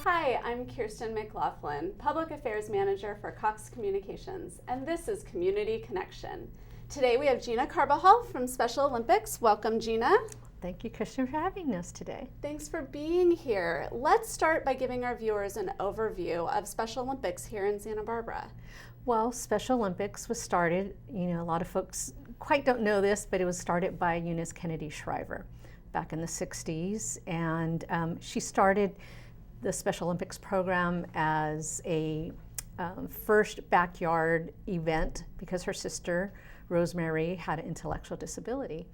Hi, I'm Kirsten McLaughlin, Public Affairs Manager for Cox Communications, and this is Community Connection. Today we have Gina Carbajal from Special Olympics. Welcome, Gina. Thank you, Kirsten, for having us today. Thanks for being here. Let's start by giving our viewers an overview of Special Olympics here in Santa Barbara. Well, Special Olympics was started, a lot of folks quite don't know this, but it was started by Eunice Kennedy Shriver back in the 60s. And she started the Special Olympics program as a first backyard event because her sister, Rosemary, had an intellectual disability.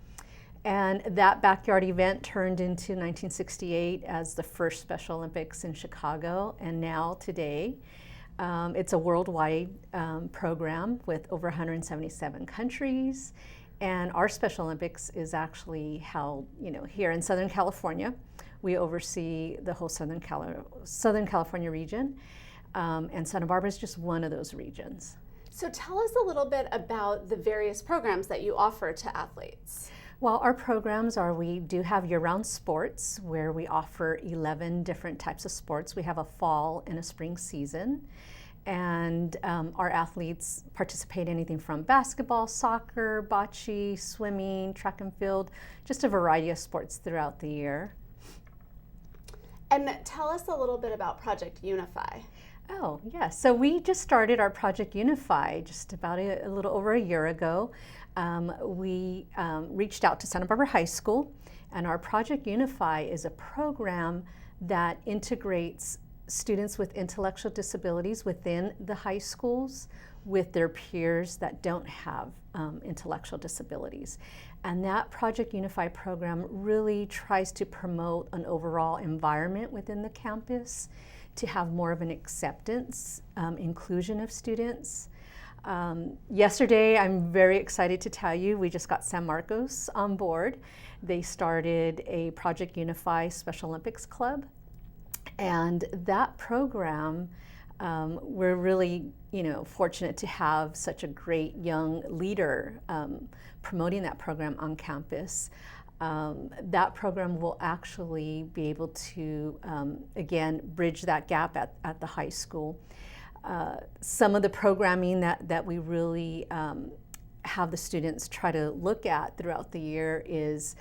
And that backyard event turned into 1968 as the first Special Olympics in Chicago, and now today it's a worldwide program with over 177 countries, and our Special Olympics is actually held, here in Southern California. We oversee the whole Southern California region, and Santa Barbara is just one of those regions. So tell us a little bit about the various programs that you offer to athletes. Well, our programs are, we do have year-round sports where we offer 11 different types of sports. We have a fall and a spring season, and our athletes participate in anything from basketball, soccer, bocce, swimming, track and field, just a variety of sports throughout the year. And tell us a little bit about Project Unify. Oh, yeah. So we just started our Project Unify just about a little over a year ago. We reached out to Santa Barbara High School, and our Project Unify is a program that integrates students with intellectual disabilities within the high schools with their peers that don't have intellectual disabilities. And that Project Unify program really tries to promote an overall environment within the campus to have more of an acceptance, inclusion of students. Yesterday, I'm very excited to tell you, we just got San Marcos on board. They started a Project Unify Special Olympics Club. And that program, we're really, fortunate to have such a great young leader promoting that program on campus. That program will actually be able to, again, bridge that gap at the high school. Some of the programming that we really have the students try to look at throughout the year is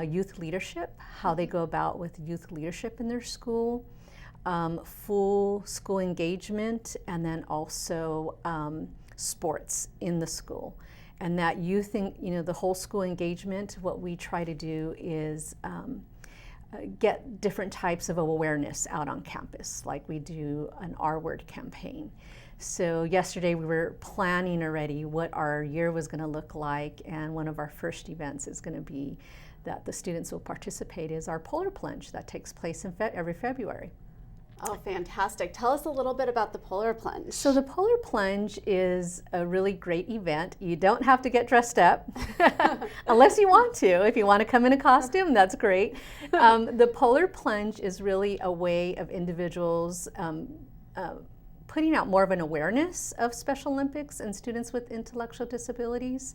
youth leadership, how they go about with youth leadership in their school, full school engagement, and then also sports in the school. And that youth, the whole school engagement, what we try to do is get different types of awareness out on campus, like we do an R-word campaign. So yesterday we were planning already what our year was going to look like, and one of our first events is going to be that the students will participate is our polar plunge that takes place in every February. Oh, fantastic. Tell us a little bit about the Polar Plunge. So the Polar Plunge is a really great event. You don't have to get dressed up unless you want to. If you want to come in a costume, that's great. The Polar Plunge is really a way of individuals putting out more of an awareness of Special Olympics and students with intellectual disabilities.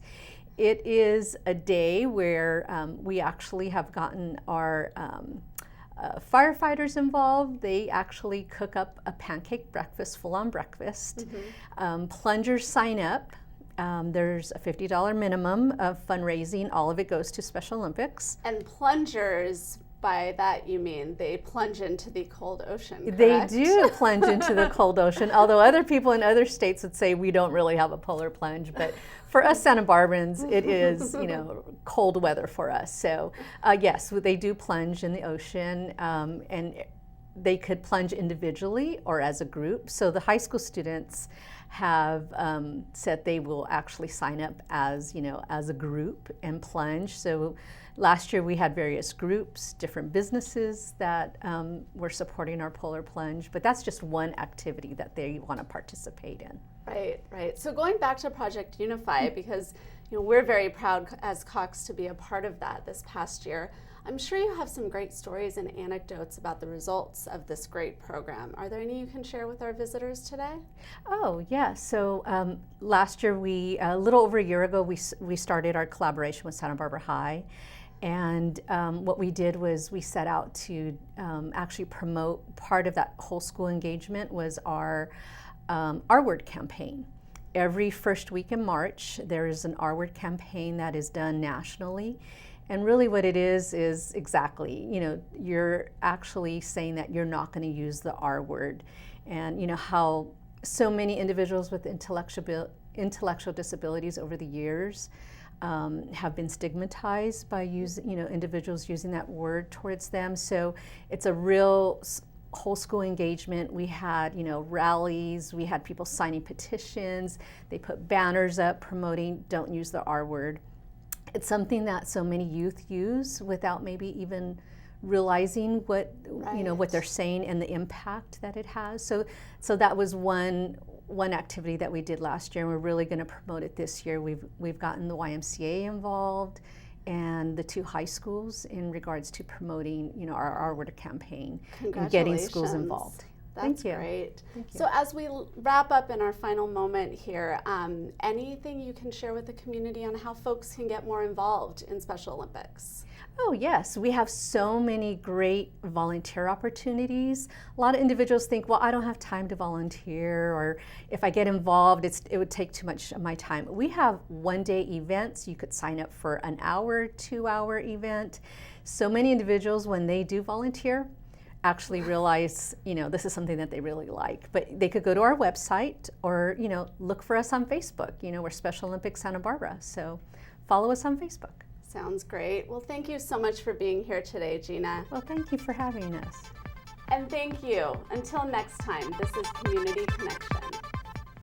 It is a day where we actually have gotten our firefighters involved. They actually cook up a pancake breakfast, full-on breakfast. Mm-hmm. Plungers sign up. There's a $50 minimum of fundraising. All of it goes to Special Olympics. And plungers, by that you mean they plunge into the cold ocean, correct? They do plunge into the cold ocean, although other people in other states would say we don't really have a polar plunge, but for us Santa Barbans, it is, cold weather for us. So yes, they do plunge in the ocean, and they could plunge individually or as a group. So the high school students have said they will actually sign up as, as a group and plunge. So last year we had various groups, different businesses that were supporting our polar plunge, but that's just one activity that they want to participate in. Right. So going back to Project Unify, because we're very proud as Cox to be a part of that this past year. I'm sure you have some great stories and anecdotes about the results of this great program. Are there any you can share with our visitors today? Oh, yeah. So last year, a little over a year ago, we started our collaboration with Santa Barbara High. And what we did was we set out to actually promote. Part of that whole school engagement was our R-Word campaign. Every first week in March, there is an R-Word campaign that is done nationally. And really what it is exactly, you're actually saying that you're not going to use the R word. And how so many individuals with intellectual disabilities over the years have been stigmatized by individuals using that word towards them. So it's a real whole school engagement. We had, rallies, we had people signing petitions, they put banners up promoting don't use the R word. It's something that so many youth use without maybe even realizing what what they're saying and the impact that it has. So that was one activity that we did last year, and we're really going to promote it this year. We've gotten the YMCA involved and the 2 high schools in regards to promoting our R-Word campaign and getting schools involved. That's great. So as we wrap up in our final moment here, anything you can share with the community on how folks can get more involved in Special Olympics? Oh yes, we have so many great volunteer opportunities. A lot of individuals think, well, I don't have time to volunteer, or if I get involved, it would take too much of my time. We have one-day events. You could sign up for an hour, 2-hour event. So many individuals, when they do volunteer, actually realize, this is something that they really like. But they could go to our website or, look for us on Facebook. We're Special Olympics Santa Barbara. So follow us on Facebook. Sounds great. Well, thank you so much for being here today, Gina. Well, thank you for having us. And thank you. Until next time, this is Community Connection.